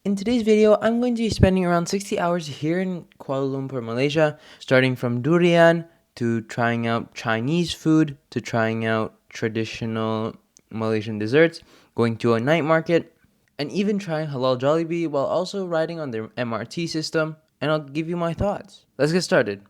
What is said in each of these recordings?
In today's video, I'm going to be spending around 60 hours here in Kuala Lumpur, Malaysia, starting from durian to trying out Chinese food to trying out traditional Malaysian desserts, going to a night market, and even trying Halal Jolibee while also riding on their MRT system, and I'll give you my thoughts. Let's get started.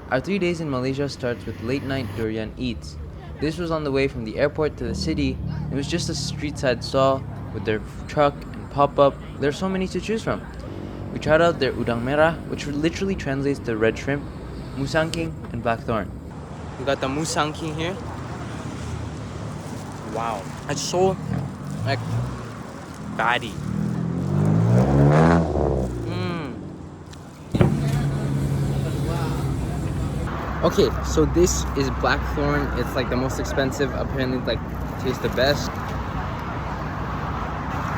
Our 3 days in Malaysia starts with late night durian eats. This was on the way from the airport to the city. It was just a street side stall with their truck and pop-up. There's so many to choose from. We tried out their udang merah, which literally translates to red shrimp, musang king, and blackthorn. We got the musang king here. Wow, it's so like fatty. Okay, so this is blackthorn. It's like the most expensive. Apparently, like tastes the best.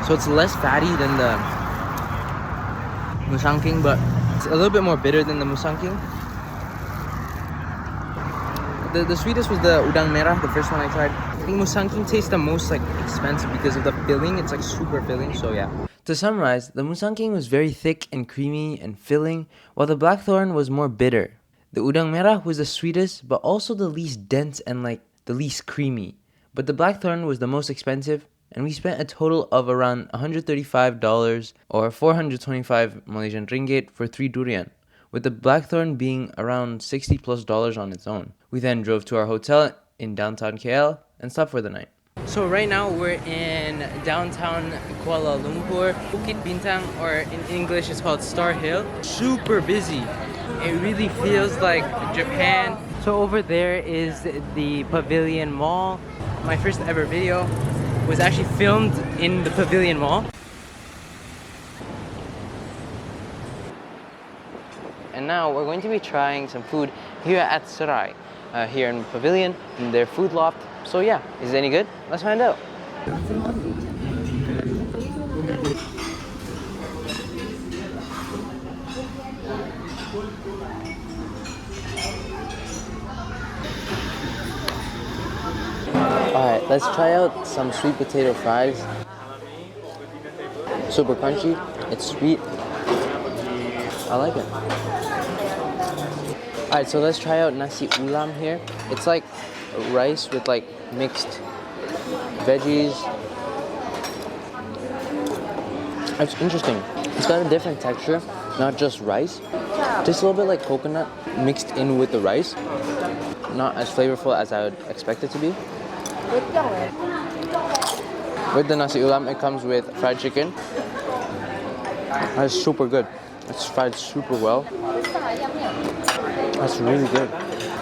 So it's less fatty than the musang king, but it's a little bit more bitter than the musang king. The sweetest was the udang merah, the first one I tried. I think musang king tastes the most like expensive because of the filling. It's like super filling. So yeah. To summarize, the musang king was very thick and creamy and filling, while the blackthorn was more bitter. The udang merah was the sweetest, but also the least dense and like the least creamy. But the blackthorn was the most expensive, and we spent a total of around $135 or 425 Malaysian ringgit for 3 durian, with the blackthorn being around $60+ on its own. We then drove to our hotel in downtown KL and stopped for the night. So right now we're in downtown Kuala Lumpur, Bukit Bintang, or in English it's called Star Hill. Super busy. It really feels like Japan. So over there is the Pavilion Mall. My first ever video was actually filmed in the Pavilion Mall. And now we're going to be trying some food here at Serai, here in Pavilion, in their food loft. So yeah, is it any good? Let's find out. Alright, let's try out some sweet potato fries. Super crunchy, it's sweet. I like it. Alright, so let's try out nasi ulam here. It's like rice with like mixed veggies. It's interesting. It's got a different texture, not just rice. Tastes a little bit like coconut mixed in with the rice. Not as flavorful as I would expect it to be. With the nasi ulam, it comes with fried chicken. That's super good. It's fried super well. That's really good.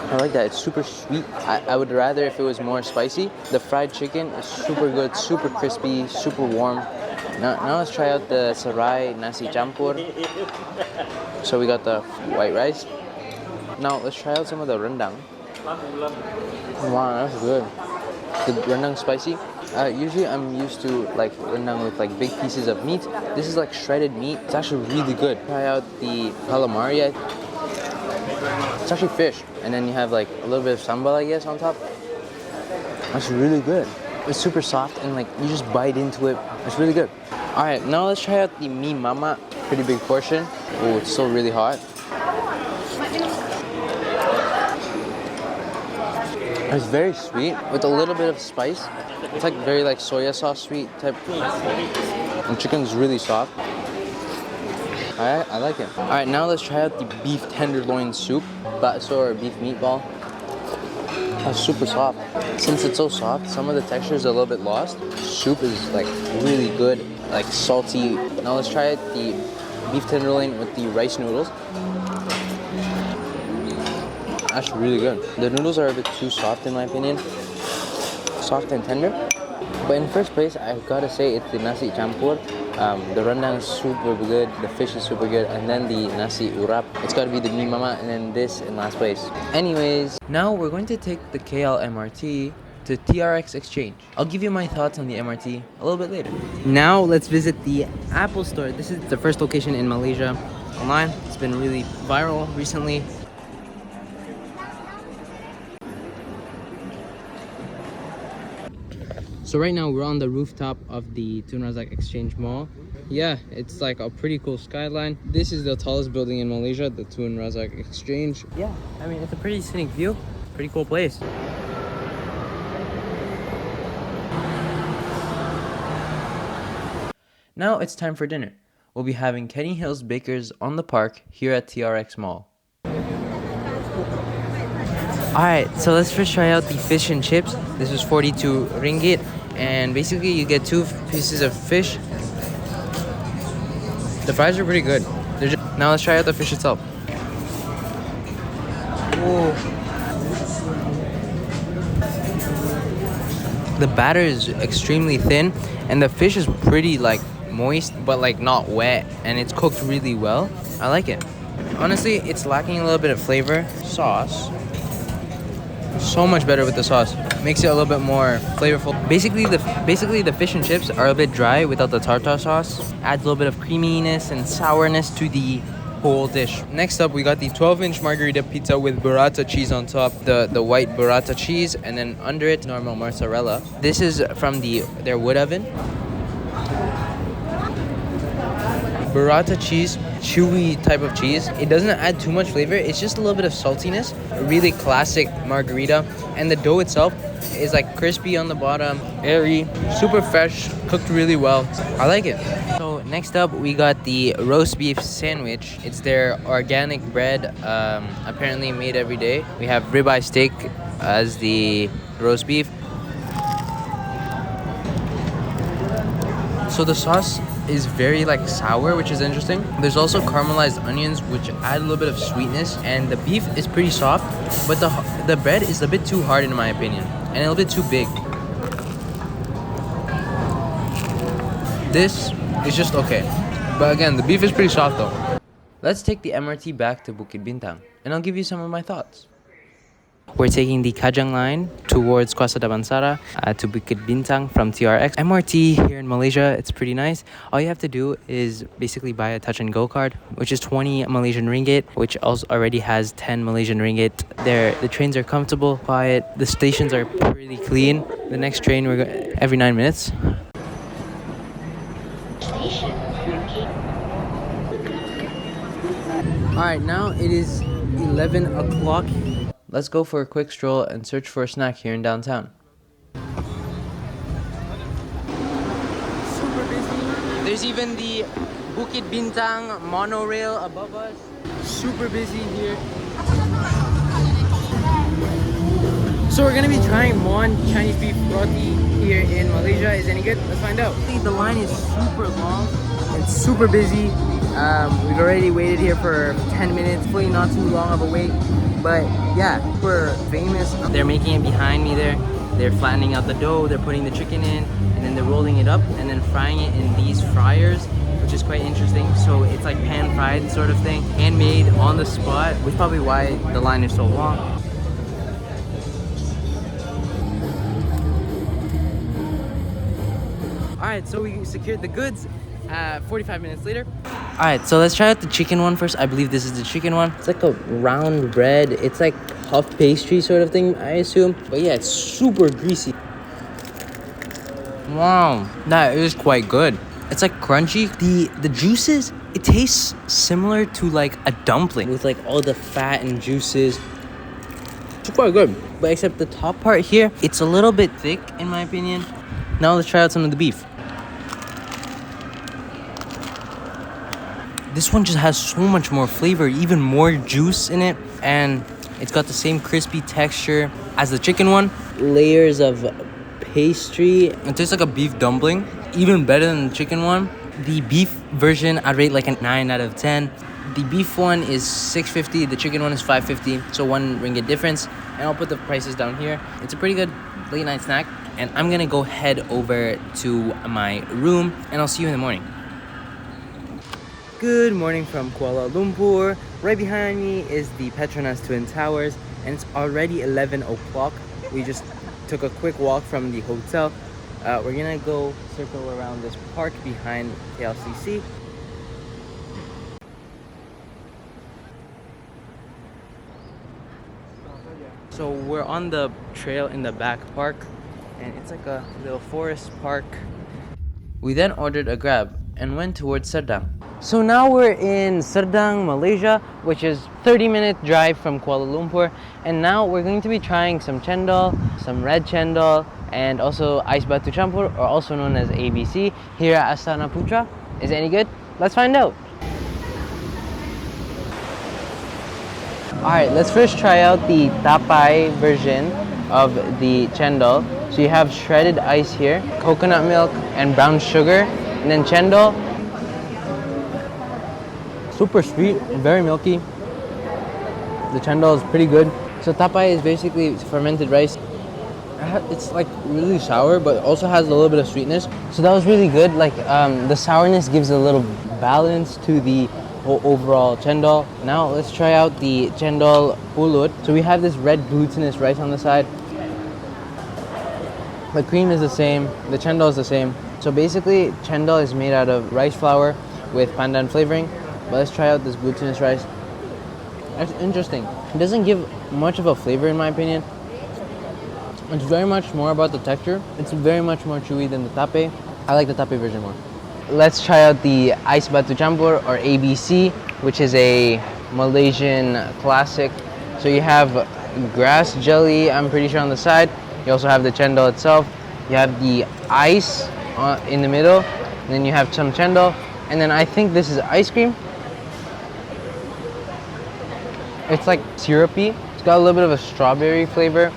I like that. It's super sweet. I would rather if it was more spicy. The fried chicken is super good, super crispy, super warm. Now let's try out the Serai nasi campur. So we got the white rice. Now let's try out some of the rendang. Wow, that's good. The rendang spicy. Usually I'm used to like rendang with like big pieces of meat. This is like shredded meat. It's actually really good. Try out the calamari. It's actually fish, and then you have like a little bit of sambal, I guess, on top. That's really good. It's super soft, and like you just bite into it. It's really good. All right, now let's try out the mee mama. Pretty big portion. Oh, it's still really hot. It's very sweet with a little bit of spice. It's like very like soya sauce sweet type. And chicken's really soft. I like it. Alright, now let's try out the beef tenderloin soup. Bakso or beef meatball. That's super soft. Since it's so soft, some of the texture is a little bit lost. Soup is like really good, like salty. Now let's try out the beef tenderloin with the rice noodles. That's really good. The noodles are a bit too soft in my opinion. Soft and tender. But in first place, I've got to say it's the nasi campur. The rendang is super good, the fish is super good, and then the nasi urap. It's got to be the mee mama, and then this in last place. Anyways, now we're going to take the KL MRT to TRX Exchange. I'll give you my thoughts on the MRT a little bit later. Now let's visit the Apple Store. This is the first location in Malaysia online. It's been really viral recently. So right now we're on the rooftop of the Tun Razak Exchange Mall. Yeah, it's like a pretty cool skyline. This is the tallest building in Malaysia, the Tun Razak Exchange. Yeah, I mean, it's a pretty scenic view. Pretty cool place. Now it's time for dinner. We'll be having Kenny Hill's Bakers on the Park here at TRX Mall. Alright, so let's first try out the fish and chips. This is 42 ringgit, and basically you get 2 pieces of fish. The fries are pretty good. Now let's try out the fish itself. Whoa. The batter is extremely thin, and the fish is pretty like moist, but like not wet, and it's cooked really well. I like it. Honestly, it's lacking a little bit of flavor. Sauce. So much better with the sauce. Makes it a little bit more flavorful. Basically the fish and chips are a bit dry without the tartar sauce. Adds a little bit of creaminess and sourness to the whole dish. Next up, we got the 12-inch margarita pizza with burrata cheese on top, the white burrata cheese, and then under it, normal mozzarella. This is from their wood oven. Burrata cheese, chewy type of cheese. It doesn't add too much flavor. It's just a little bit of saltiness. A really classic margarita. And the dough itself is like crispy on the bottom, airy, super fresh, cooked really well. I like it. So next up, we got the roast beef sandwich. It's their organic bread, apparently made every day. We have ribeye steak as the roast beef. So the sauce is very like sour, which is interesting. There's also caramelized onions, which add a little bit of sweetness, and the beef is pretty soft, but the bread is a bit too hard in my opinion, and a little bit too big. This is just okay, but again, the beef is pretty soft though. Let's take the MRT back to Bukit Bintang, and I'll give you some of my thoughts. We're taking the Kajang line towards Kuasa Damansara to Bukit Bintang from TRX. MRT here in Malaysia, it's pretty nice. All you have to do is basically buy a touch and go card, which is 20 Malaysian ringgit, which also already has 10 Malaysian ringgit. The trains are comfortable, quiet. The stations are pretty clean. The next train every 9 minutes. Alright, now it is 11 o'clock. Let's go for a quick stroll and search for a snack here in downtown. Super busy. There's even the Bukit Bintang monorail above us. Super busy here. So we're gonna be trying Mohd Chinese beef roti here in Malaysia. Is it any good? Let's find out. I think the line is super long. It's super busy. We've already waited here for 10 minutes. Hopefully not too long of a wait. But yeah, super famous. They're making it behind me there. They're flattening out the dough, they're putting the chicken in, and then they're rolling it up and then frying it in these fryers, which is quite interesting. So it's like pan fried sort of thing, handmade on the spot, which is probably why the line is so long. Alright, so we secured the goods 45 minutes later. Alright, so let's try out the chicken one first. I believe this is the chicken one. It's like a round bread. It's like puff pastry sort of thing, I assume. But yeah, it's super greasy. Wow, that is quite good. It's like crunchy. The juices, it tastes similar to like a dumpling with like all the fat and juices. It's quite good. But except the top part here, it's a little bit thick in my opinion. Now let's try out some of the beef. This one just has so much more flavor, even more juice in it, and it's got the same crispy texture as the chicken one. Layers of pastry. It tastes like a beef dumpling, even better than the chicken one. The beef version, I'd rate like a 9 out of 10. The beef one is 6.50, the chicken one is 5.50, so 1 ringgit difference. And I'll put the prices down here. It's a pretty good late night snack, and I'm gonna go head over to my room, and I'll see you in the morning. Good morning from Kuala Lumpur. Right behind me is the Petronas Twin Towers, and it's already 11 o'clock. We just took a quick walk from the hotel. We're gonna go circle around this park behind KLCC. So we're on the trail in the back park. and it's like a little forest park. We then ordered a grab and went towards Serdang. So now we're in Serdang, Malaysia, which is 30-minute drive from Kuala Lumpur. And now we're going to be trying some cendol, some red cendol, and also ice batu campur, or also known as ABC, here at Astana Putra. Is it any good? Let's find out. Alright, let's first try out the tapai version of the cendol. So you have shredded ice here, coconut milk, and brown sugar, and then cendol. Super sweet, very milky. The cendol is pretty good. So tapai is basically fermented rice. It's like really sour, but also has a little bit of sweetness. So that was really good. Like the sourness gives a little balance to the whole overall cendol. Now let's try out the cendol pulut. So we have this red glutinous rice on the side. The cream is the same, the cendol is the same. So basically, cendol is made out of rice flour with pandan flavoring. But let's try out this glutinous rice. That's interesting. It doesn't give much of a flavor in my opinion. It's very much more about the texture. It's very much more chewy than the tape. I like the tape version more. Let's try out the ice batu campur, or ABC, which is a Malaysian classic. So you have grass jelly, I'm pretty sure, on the side. You also have the cendol itself. You have the ice in the middle. And then you have some cendol. And then I think this is ice cream. It's like syrupy. It's got a little bit of a strawberry flavor.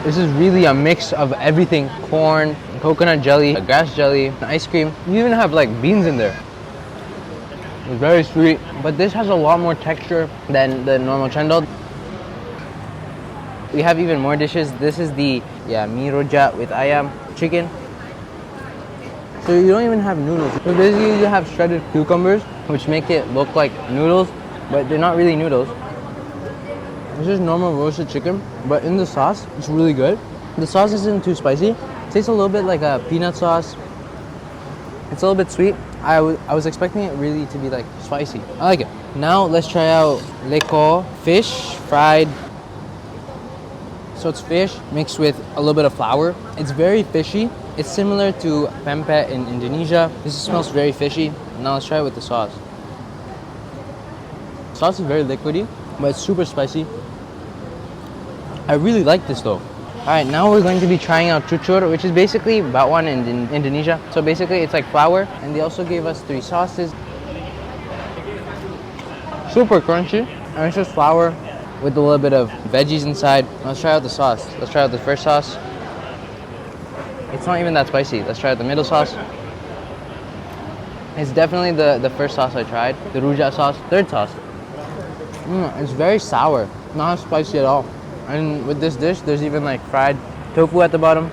This is really a mix of everything. Corn, coconut jelly, grass jelly, ice cream. You even have like beans in there. It's very sweet, but this has a lot more texture than the normal cendol. We have even more dishes. This is the mee rojak with ayam, chicken. So you don't even have noodles. So basically you have shredded cucumbers, which make it look like noodles, but they're not really noodles. This is normal roasted chicken, but in the sauce, it's really good. The sauce isn't too spicy. It tastes a little bit like a peanut sauce. It's a little bit sweet. I was expecting it really to be like spicy. I like it. Now let's try out leko, fish fried. So it's fish mixed with a little bit of flour. It's very fishy. It's similar to pempek in Indonesia. This smells very fishy. Now let's try it with the sauce. The sauce is very liquidy, but it's super spicy. I really like this though. Alright, now we're going to be trying out cucur, which is basically bakwan in Indonesia. So basically it's like flour, and they also gave us 3 sauces. Super crunchy, and it's just flour with a little bit of veggies inside. Let's try out the sauce. Let's try out the first sauce. It's not even that spicy. Let's try out the middle sauce. It's definitely the first sauce I tried. The rujak sauce. Third sauce. It's very sour. Not spicy at all. And with this dish, there's even like fried tofu at the bottom.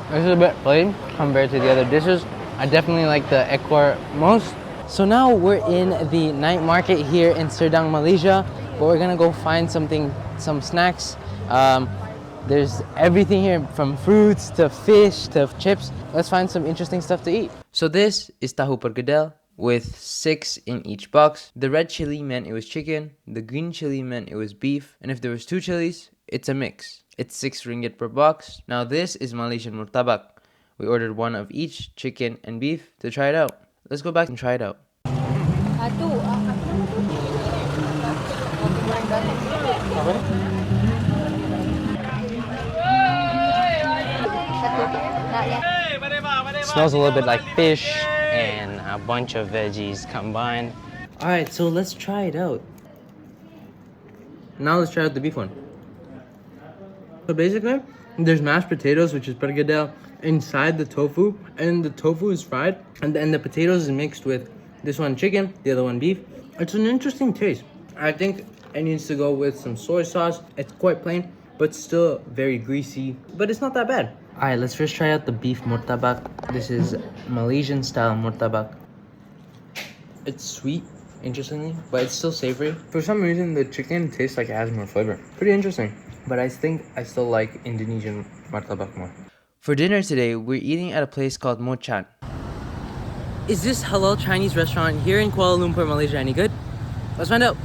This is a bit plain compared to the other dishes. I definitely like the ekor most. So now we're in the night market here in Serdang, Malaysia, but we're gonna go find some snacks. There's everything here from fruits to fish to chips. Let's find some interesting stuff to eat. So this is tahu pergedel with 6 in each box. The red chili meant it was chicken, the green chili meant it was beef, and if there was 2 chilies, it's a mix. It's 6 ringgit per box. Now this is Malaysian murtabak. We ordered 1 of each, chicken and beef, to try it out. Let's go back and try it out. It smells a little bit like fish and a bunch of veggies combined. Alright, so let's try it out. Now let's try out the beef one. So basically, there's mashed potatoes, which is pergedel, inside the tofu, and the tofu is fried, and then the potatoes is mixed with this one chicken, the other one beef. It's an interesting taste. I think it needs to go with some soy sauce. It's quite plain, but still very greasy, but it's not that bad. Alright, let's first try out the beef murtabak. This is Malaysian style murtabak. It's sweet, interestingly, but it's still savory. For some reason, the chicken tastes like it has more flavor. Pretty interesting, but I think I still like Indonesian martabak more. For dinner today, we're eating at a place called Mohd. Is this halal Chinese restaurant here in Kuala Lumpur, Malaysia any good? Let's find out.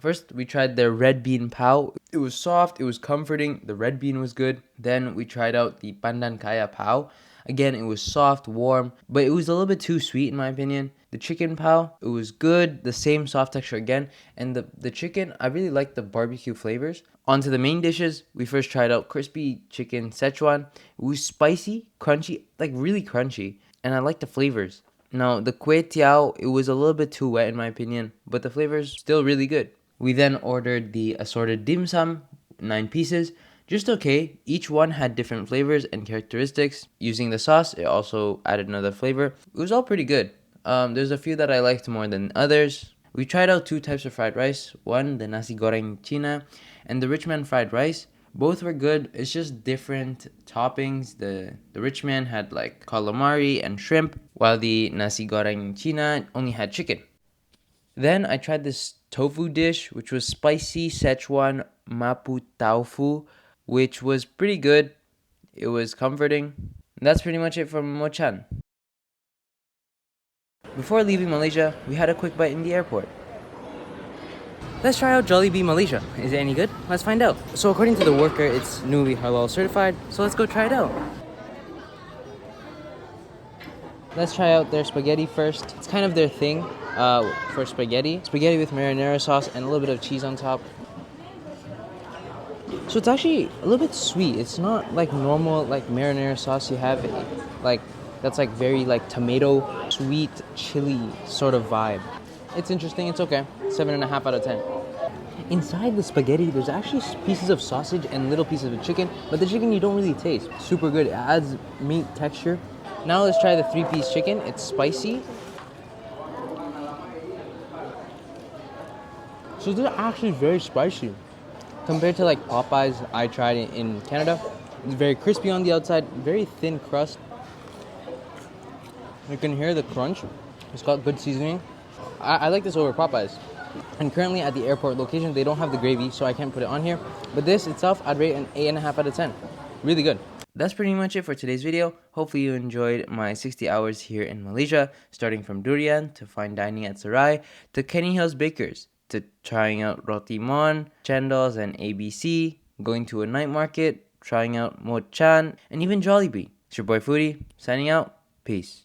First, we tried their red bean pao. It was soft, it was comforting, the red bean was good. Then we tried out the pandan kaya pao. Again, it was soft, warm, but it was a little bit too sweet in my opinion. The chicken pao, it was good, the same soft texture again. And the chicken, I really liked the barbecue flavors. On to the main dishes, we first tried out crispy chicken Szechuan. It was spicy, crunchy, like really crunchy. And I liked the flavors. Now, the kway teow, it was a little bit too wet in my opinion, but the flavors still really good. We then ordered the assorted dim sum, 9 pieces. Just okay, each one had different flavors and characteristics. Using the sauce, it also added another flavor. It was all pretty good. There's a few that I liked more than others. We tried out 2 types of fried rice. One, the nasi goreng Cina, and the rich man fried rice. Both were good. It's just different toppings. The rich man had like calamari and shrimp, while the nasi goreng Cina only had chicken. Then I tried this tofu dish, which was spicy Szechuan mapo tofu, which was pretty good. It was comforting. And that's pretty much it from Mochan. Before leaving Malaysia, we had a quick bite in the airport. Let's try out Jolibee Malaysia. Is it any good? Let's find out. So according to the worker, it's newly Halal certified. So let's go try it out. Let's try out their spaghetti first. It's kind of their thing for spaghetti. Spaghetti with marinara sauce and a little bit of cheese on top. So it's actually a little bit sweet. It's not like normal like marinara sauce you have. Like that's like very like tomato, sweet, chili sort of vibe. It's interesting. It's okay. 7.5 out of 10. Inside the spaghetti, there's actually pieces of sausage and little pieces of chicken, but the chicken you don't really taste. Super good. It adds meat texture. Now let's try the 3-piece chicken. It's spicy. So this is actually very spicy. Compared to like Popeyes I tried in Canada, it's very crispy on the outside, very thin crust. You can hear the crunch. It's got good seasoning. I like this over Popeyes. And currently at the airport location, they don't have the gravy, so I can't put it on here. But this itself, I'd rate an 8.5 out of 10. Really good. That's pretty much it for today's video. Hopefully you enjoyed my 60 hours here in Malaysia, starting from durian to fine dining at Serai to Kenny Hill's Bakers to trying out Roti Cendol and ABC, going to a night market, trying out Mohd and even Jolibee. It's your boy Foodie, signing out. Peace.